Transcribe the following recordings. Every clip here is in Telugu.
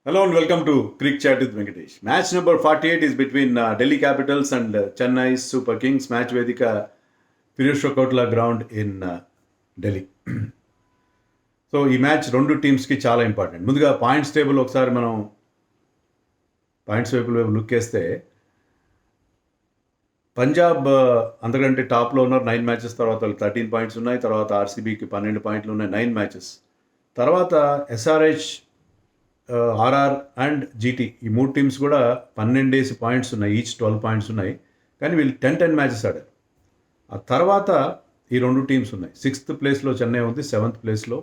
Hello and welcome to Creek Chat with Venkatesh. Match number 48 is between Delhi Capitals and Chennai Super Kings. Match Vedika Pirosha Kotla ground in Delhi. So ఈ మ్యాచ్ రెండు టీమ్స్కి చాలా ఇంపార్టెంట్. ముందుగా పాయింట్స్ టేబుల్ ఒకసారి మనం పాయింట్స్ వైపు లుక్ వేస్తే పంజాబ్ అంతకంటే టాప్లో ఉన్నారు. 9 మ్యాచెస్ తర్వాత వాళ్ళకి 13 పాయింట్స్ ఉన్నాయి. తర్వాత ఆర్సీబీకి 12 పాయింట్లు ఉన్నాయి, 9 మ్యాచెస్. తర్వాత ఎస్ఆర్హెచ్, ఆర్ఆర్ అండ్ జీటీ ఈ మూడు టీమ్స్ కూడా 12 పాయింట్స్ ఉన్నాయి, ఈచ్ 12 పాయింట్స్ ఉన్నాయి. కానీ వీళ్ళు 10 మ్యాచెస్ ఆడారు. ఆ తర్వాత ఈ రెండు టీమ్స్ ఉన్నాయి. 6th ప్లేస్లో చెన్నై ఉంది, 7th ప్లేస్లో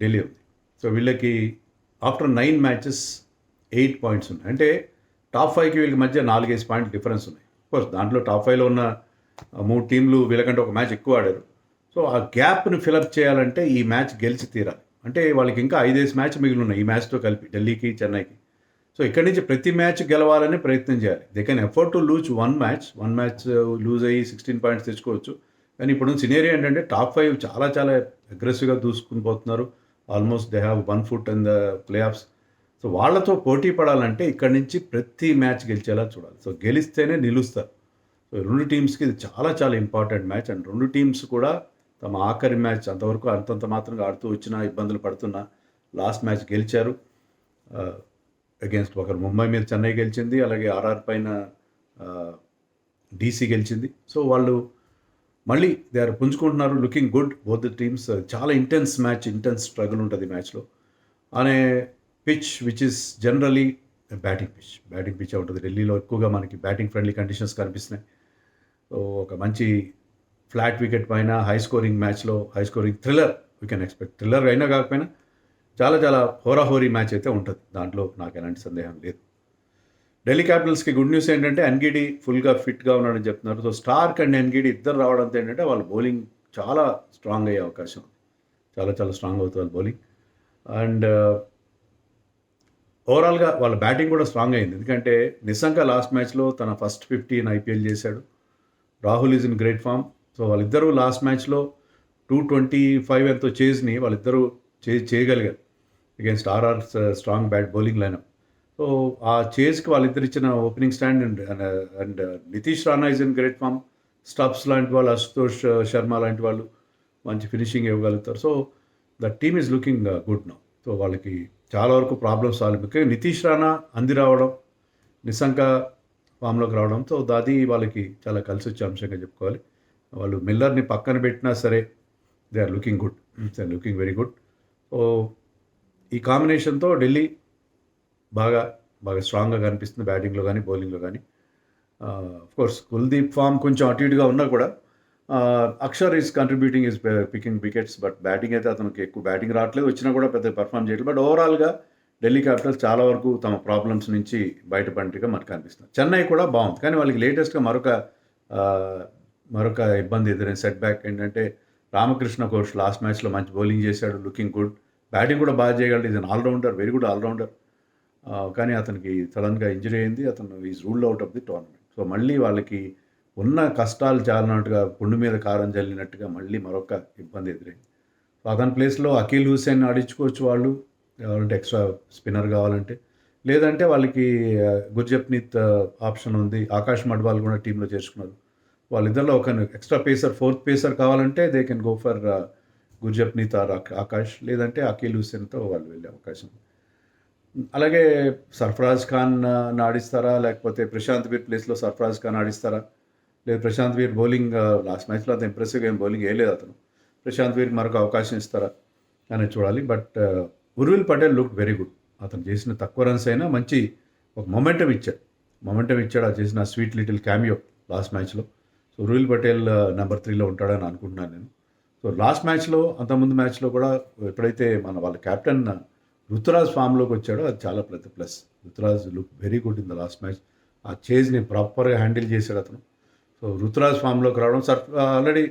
ఢిల్లీ ఉంది. సో వీళ్ళకి ఆఫ్టర్ 9 మ్యాచెస్ 8 పాయింట్స్ ఉన్నాయి. అంటే టాప్ 5కి వీళ్ళకి మధ్య 4-5 పాయింట్ డిఫరెన్స్ ఉన్నాయి. కోర్స్ దాంట్లో టాప్ 5లో ఉన్న మూడు టీంలు వీళ్ళకంటే ఒక మ్యాచ్ ఎక్కువ ఆడారు. సో ఆ గ్యాప్ని ఫిలప్ చేయాలంటే ఈ మ్యాచ్ గెలిచి తీరాలి. అంటే వాళ్ళకి ఇంకా 5 మ్యాచ్ మిగిలి ఉన్నాయి ఈ మ్యాచ్తో కలిపి, ఢిల్లీకి చెన్నైకి. సో ఇక్కడి నుంచి ప్రతి మ్యాచ్ గెలవాలని ప్రయత్నం చేయాలి. They can effort to lose one match lose అయ్యి 16 పాయింట్స్ తెచ్చుకోవచ్చు. కానీ ఇప్పుడు సినేరియో ఏంటంటే టాప్ 5 చాలా చాలా అగ్రెసివ్గా దూసుకుని పోతున్నారు. Almost they have 1 foot in the play offs. So వాళ్ళతో పోటీ పడాలంటే ఇక్కడి నుంచి ప్రతి మ్యాచ్ గెలిచేలా చూడాలి. సో గెలిస్తేనే నిలుస్తారు. సో రెండు టీమ్స్కి ఇది చాలా చాలా ఇంపార్టెంట్ మ్యాచ్. అండ్ రెండు టీమ్స్ కూడా తమ ఆఖరి మ్యాచ్ అంతవరకు అంతంత మాత్రంగా ఆడుతూ వచ్చినా, ఇబ్బందులు పడుతున్నా లాస్ట్ మ్యాచ్ గెలిచారు. అగేన్స్ట్ ఒకరు ముంబై మీద చెన్నై గెలిచింది, అలాగే ఆర్ఆర్ పైన డీసీ గెలిచింది. సో వాళ్ళు మళ్ళీ దే ఆర్ పుంజుకుంటున్నారు, looking good both the teams. చాలా ఇంటెన్స్ మ్యాచ్, ఇంటెన్స్ స్ట్రగుల్ ఉంటుంది మ్యాచ్లో. అనే pitch which is generally batting pitch ఉంటుంది. ఢిల్లీలో ఎక్కువగా మనకి బ్యాటింగ్ ఫ్రెండ్లీ కండిషన్స్ కనిపిస్తున్నాయి. సో ఒక మంచి ఫ్లాట్ వికెట్ పైన హై స్కోరింగ్ మ్యాచ్లో, high scoring thriller we can expect. Thriller అయినా కాకపోయినా చాలా చాలా హోరాహోరీ మ్యాచ్ అయితే ఉంటుంది. దాంట్లో నాకు ఎలాంటి సందేహం లేదు. ఢిల్లీ క్యాపిటల్స్కి గుడ్ న్యూస్ ఏంటంటే ఎన్గిడి ఫుల్గా ఫిట్గా ఉన్నాడని చెప్తున్నారు. సో స్టార్క్ అండ్ ఎన్గిడి ఇద్దరు రావడంతో ఏంటంటే వాళ్ళ బౌలింగ్ చాలా స్ట్రాంగ్ అయ్యే అవకాశం ఉంది. చాలా చాలా స్ట్రాంగ్ అవుతుంది వాళ్ళ బౌలింగ్. అండ్ ఓవరాల్గా వాళ్ళ బ్యాటింగ్ కూడా స్ట్రాంగ్ అయింది. ఎందుకంటే నిశంక లాస్ట్ మ్యాచ్లో తన ఫస్ట్ 50 in IPL చేశాడు. Rahul is in great form. So వాళ్ళిద్దరూ లాస్ట్ మ్యాచ్లో 225 ఎంతో చేజ్ని వాళ్ళిద్దరూ చేయగలిగారు against RR strong bowling lineup. So ఆ చేజ్కి వాళ్ళిద్దరు ఇచ్చిన opening stand and Nitish Rana is in great form. Stubbs లాంటి వాళ్ళు, అశుతోష్ శర్మ లాంటి వాళ్ళు మంచి ఫినిషింగ్ ఇవ్వగలుగుతారు. So the team is looking good now. So వాళ్ళకి చాలా వరకు ప్రాబ్లమ్స్ సాల్వ్. ముఖ్యంగా నితీష్ రాణా అంది రావడం, నిశంక ఫామ్లోకి రావడం, సో అది వాళ్ళకి చాలా కలిసి వచ్చే అంశంగా చెప్పుకోవాలి. వాళ్ళు మిల్లర్ని పక్కన పెట్టినా సరే they are looking good, they are looking very good. So ఈ కాంబినేషన్తో ఢిల్లీ బాగా స్ట్రాంగ్గా కనిపిస్తుంది బ్యాటింగ్లో కానీ బౌలింగ్లో కానీ. కోర్స్ కుల్దీప్ ఫామ్ కొంచెం అటు ఇటుగా ఉన్నా కూడా Akshar is contributing, is picking wickets. But batting అయితే అతనికి ఎక్కువ బ్యాటింగ్ రావట్లేదు, వచ్చినా కూడా పెద్ద పర్ఫామ్ చేయట్లేదు. బట్ ఓవరాల్గా ఢిల్లీ క్యాపిటల్స్ చాలా వరకు తమ ప్రాబ్లమ్స్ నుంచి బయటపడినట్టుగా మనకు కనిపిస్తుంది. చెన్నై కూడా బాగుంది, కానీ వాళ్ళకి లేటెస్ట్గా మరొక ఇబ్బంది ఎదురైన సెట్ బ్యాక్ ఏంటంటే రామకృష్ణ కోచ్ లాస్ట్ మ్యాచ్లో మంచి బౌలింగ్ చేశాడు, లుకింగ్ గుడ్. బ్యాటింగ్ కూడా బాగా చేయగలడు, is an allrounder, very good allrounder. కానీ అతనికి సడన్గా ఇంజరీ అయింది, అతను is ruled out of the tournament. So మళ్ళీ వాళ్ళకి ఉన్న కష్టాలు చాలినట్టుగా, పుండు మీద కారం జల్లినట్టుగా మళ్ళీ మరొక ఇబ్బంది ఎదురైంది. సో అతని ప్లేస్లో అఖిల్ హుసేన్ ఆడించుకోవచ్చు వాళ్ళు, కావాలంటే ఎక్స్ట్రా స్పిన్నర్ కావాలంటే. లేదంటే వాళ్ళకి గుర్జప్నీత్ ఆప్షన్ ఉంది, ఆకాష్ మడ్వాల్ కూడా టీంలో చేర్చుకున్నారు. వాళ్ళిద్దరిలో ఒక ఎక్స్ట్రా పేసర్, 4th పేసర్ కావాలంటే they can go for Gurjapneet or Akash, లేదంటే అఖిల్ హుసేన్తో వాళ్ళు వెళ్ళే అవకాశం. అలాగే సర్ఫరాజ్ ఖాన్ ఆడిస్తారా, లేకపోతే ప్రశాంత్ వీర్ ప్లేస్లో సర్ఫరాజ్ ఖాన్ ఆడిస్తారా? లేదు ప్రశాంత్ వీర్ బౌలింగ్ లాస్ట్ మ్యాచ్లో అంత ఇంప్రెసివ్గా ఏం బౌలింగ్ వేయలేదు అతను. ప్రశాంత్ వీర్కి మరొక అవకాశం ఇస్తారా అని చూడాలి. But Urvil Patel look very good. అతను చేసిన తక్కువ రన్స్ అయినా మంచి ఒక మొమెంటం ఇచ్చాడు. అది చేసిన స్వీట్ లిటిల్ క్యామియో లాస్ట్ మ్యాచ్లో. సో ఉర్విల్ పటేల్ నెంబర్ 3లో ఉంటాడని అనుకుంటున్నాను నేను. సో లాస్ట్ మ్యాచ్లో, అంతకుముందు మ్యాచ్లో కూడా ఎప్పుడైతే వాళ్ళ కెప్టెన్ రుతురాజ్ ఫామ్లోకి వచ్చాడో అది చాలా పెద్ద plus. Ruturaj look very good in the last match. ఆ చేజ్ని ప్రాపర్గా హ్యాండిల్ చేశాడు అతను. సో రుతురాజ్ ఫామ్లోకి రావడం, ఆల్రెడీ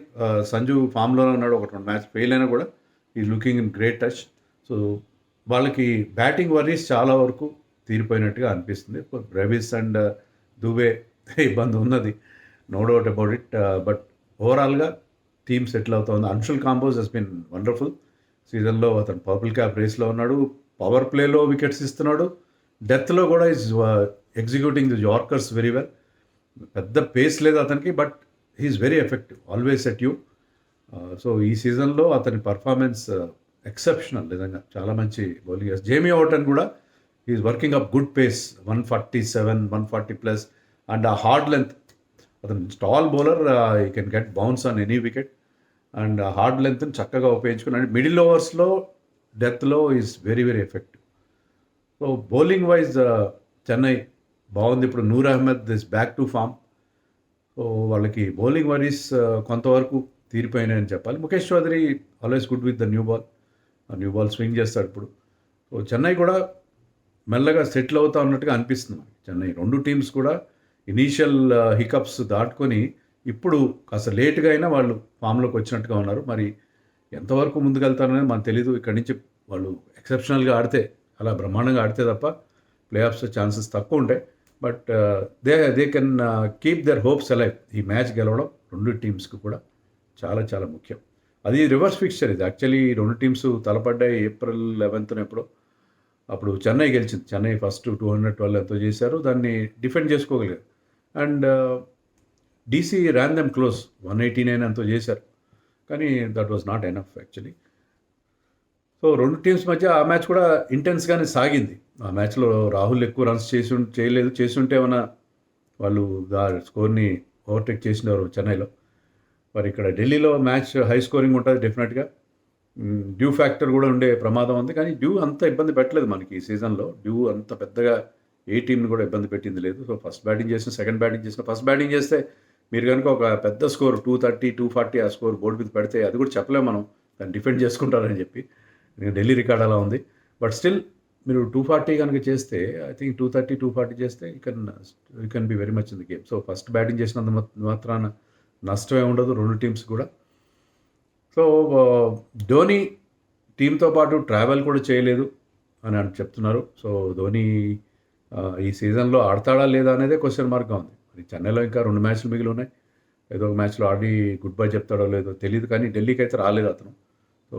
సంజు ఫామ్లోనే ఉన్నాడు, 1-2 మ్యాచ్ ఫెయిల్ అయినా కూడా he looking in great touch. So వాళ్ళకి బ్యాటింగ్ వర్రీస్ చాలా వరకు తీరిపోయినట్టుగా అనిపిస్తుంది. బ్రెవిస్ అండ్ దుబే ఇబ్బంది ఉన్నది, no doubt about it. But ఓవరాల్గా టీమ్ సెటిల్ అవుతుంది. Anshul Kamboj has been wonderful. సీజన్లో అతను పర్పుల్ క్యాప్ రేస్లో ఉన్నాడు, పవర్ ప్లేలో వికెట్స్ ఇస్తున్నాడు, డెత్లో కూడా is executing the yorkers very well. పెద్ద పేస్ లేదు అతనికి, but he's very effective, always at you. So ఈ సీజన్లో అతని పర్ఫార్మెన్స్ ఎక్సెప్షనల్, నిజంగా చాలా మంచి బౌలింగ్ చేస్తారు. జేమీ ఓటన్ కూడా is working up good pace, 147, 140+, and ఆ హార్డ్ లెంత్. అతను tall bowler, he can get bounce on any wicket, and ఆ హార్డ్ లెంత్ని చక్కగా ఉపయోగించుకున్నాడు. మిడిల్ ఓవర్స్లో డెత్లో is very very effective. So bowling wise Chennai బాగుంది. ఇప్పుడు Noor Ahmad is back to form. So వాళ్ళకి బౌలింగ్ వరీస్ కొంతవరకు తీరిపోయినాయని చెప్పాలి. Mukesh Choudhary always good with the new ball swing చేస్తాడు ఇప్పుడు. సో చెన్నై కూడా మెల్లగా సెటిల్ అవుతా ఉన్నట్టుగా అనిపిస్తుంది. చెన్నై రెండు టీమ్స్ కూడా ఇనీషియల్ హికప్స్ దాటుకొని ఇప్పుడు కాస్త లేట్గా అయినా వాళ్ళు ఫామ్లోకి వచ్చినట్టుగా ఉన్నారు. మరి ఎంతవరకు ముందుకెళ్తారనేది మనకు తెలీదు. ఇక్కడి నుంచి వాళ్ళు ఎక్సెప్షనల్గా ఆడితే, అలా బ్రహ్మాండంగా ఆడితే తప్ప ప్లే ఆఫ్స్ ఛాన్సెస్ తక్కువ ఉంటాయి. But they can keep their hopes alive. ఈ మ్యాచ్ గెలవడం రెండు టీమ్స్కి కూడా చాలా చాలా ముఖ్యం. అది రివర్స్ ఫిక్స్చర్. ఇది యాక్చువల్లీ రెండు టీమ్స్ తలపడ్డాయి April 11th ఎప్పుడో. అప్పుడు చెన్నై గెలిచింది. చెన్నై ఫస్ట్ 212 ఎంతో చేశారు, దాన్ని డిఫెండ్ చేసుకోగలిగారు. And DC ran them close, 189 ఎంతో చేశారు, కానీ that was not enough actually. So రెండు టీమ్స్ మధ్య ఆ మ్యాచ్ కూడా ఇంటెన్స్గానే సాగింది. ఆ మ్యాచ్లో రాహుల్ ఎక్కువ రన్స్ చేస్తుంటే ఏమన్నా వాళ్ళు ఆ స్కోర్ని ఓవర్టేక్ చేసినారు చెన్నైలో. మరి ఇక్కడ ఢిల్లీలో మ్యాచ్ హై స్కోరింగ్ ఉంటుంది డెఫినెట్గా. డ్యూ ఫ్యాక్టర్ కూడా ఉండే ప్రమాదం ఉంది, కానీ డ్యూ అంత ఇబ్బంది పెట్టలేదు మనకి ఈ సీజన్లో. డ్యూ అంత పెద్దగా ఏ టీంని కూడా ఇబ్బంది పెట్టింది లేదు. సో ఫస్ట్ బ్యాటింగ్ చేసిన, సెకండ్ బ్యాటింగ్ చేసిన, ఫస్ట్ బ్యాటింగ్ చేస్తే మీరు కనుక ఒక పెద్ద స్కోర్ 230, 240 ఆ స్కోర్ బోర్డు మీద పెడితే అది కూడా చెప్పలేము మనం, దాన్ని డిఫెండ్ చేసుకుంటారని చెప్పి. ఢిల్లీ రికార్డ్ అలా ఉంది. బట్ స్టిల్ మీరు 240 కనుక చేస్తే, ఐ థింక్ 230, 240 చేస్తే you can be very much in the game. So first batting చేసినంత మాత్రాన నష్టమే ఉండదు రెండు టీమ్స్ కూడా. సో ధోని టీంతో పాటు ట్రావెల్ కూడా చేయలేదు అని చెప్తున్నారు. సో ధోని ఈ సీజన్లో ఆడతాడా లేదా అనేదే క్వశ్చన్ మార్క్గా ఉంది. మరి చెన్నైలో ఇంకా 2 మ్యాచ్లు మిగిలి ఉన్నాయి. ఏదో ఒక మ్యాచ్లో ఆడి గుడ్ బై చెప్తాడో లేదో తెలియదు, కానీ ఢిల్లీకి అయితే రాలేదు అతను. సో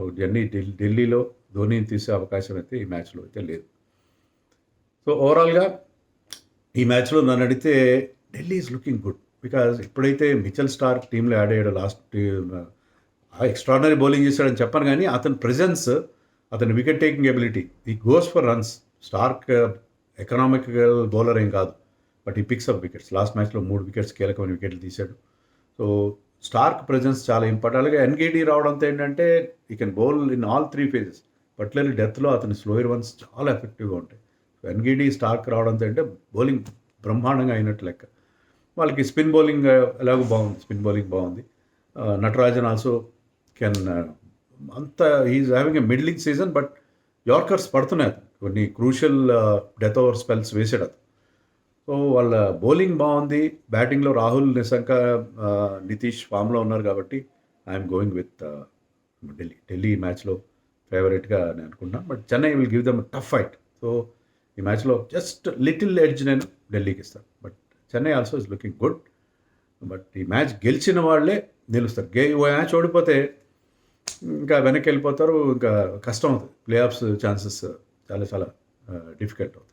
ఢిల్లీలో ధోనిని తీసే అవకాశం అయితే ఈ మ్యాచ్లో అయితే లేదు. సో ఓవరాల్గా ఈ మ్యాచ్లో నన్ను అడిగితే Delhi is looking good. Because ఎప్పుడైతే మిచెల్ స్టార్క్ టీంలో యాడ్ అయ్యాడో, లాస్ట్ ఎక్స్ట్రాడినరీ బౌలింగ్ చేశాడని చెప్పను, కానీ అతని ప్రెజెన్స్, అతని wicket taking ability, he goes for runs. Starc economical bowler ఏం కాదు, బట్ ఈ పిక్స్ అప్ వికెట్స్. లాస్ట్ మ్యాచ్లో 3 వికెట్స్, కీలకమైన వికెట్లు తీశాడు. సో స్టార్క్ ప్రెజెన్స్ చాలా ఇంపార్టెంట్. అలాగే ఎన్గేడి రావడంతో ఏంటంటే he can bowl in all 3 phases. Particularly డెత్లో అతని స్లోయర్ వన్స్ చాలా ఎఫెక్టివ్గా ఉంటాయి. సో ఎన్గేడి స్టార్క్ రావడంతో అంటే బౌలింగ్ బ్రహ్మాండంగా అయినట్టు లెక్క. వాళ్ళకి స్పిన్ బౌలింగ్ ఎలాగో బాగుంది, స్పిన్ బౌలింగ్ బాగుంది. నటరాజన్ ఆల్సో కెన్ అంత is having a middling season, but yorkers పడుతున్నాయి. కొన్ని క్రూషియల్ డెత్ ఓవర్ స్పెల్స్ వేసాడు అతను. సో వాళ్ళ బౌలింగ్ బాగుంది. బ్యాటింగ్లో రాహుల్, నిశంక, నితీష్ ఫామ్లో ఉన్నారు కాబట్టి ఐఎమ్ గోయింగ్ విత్ ఢిల్లీ మ్యాచ్లో ఫేవరెట్గా నేను అనుకుంటున్నాను. But Chennai will give them tough fight. So ఈ మ్యాచ్లో జస్ట్ లిటిల్ ఎడ్జ్ నేను ఢిల్లీకి ఇస్తాను. But Chennai also is looking good. But ఈ మ్యాచ్ గెలిచిన వాళ్ళే నిలుస్తారు. మ్యాచ్ ఓడిపోతే ఇంకా వెనక్కి వెళ్ళిపోతారు, ఇంకా కష్టం అవుతుంది. ప్లే ఆఫ్స్ ఛాన్సెస్ చాలా చాలా డిఫికల్ట్ అవుతుంది.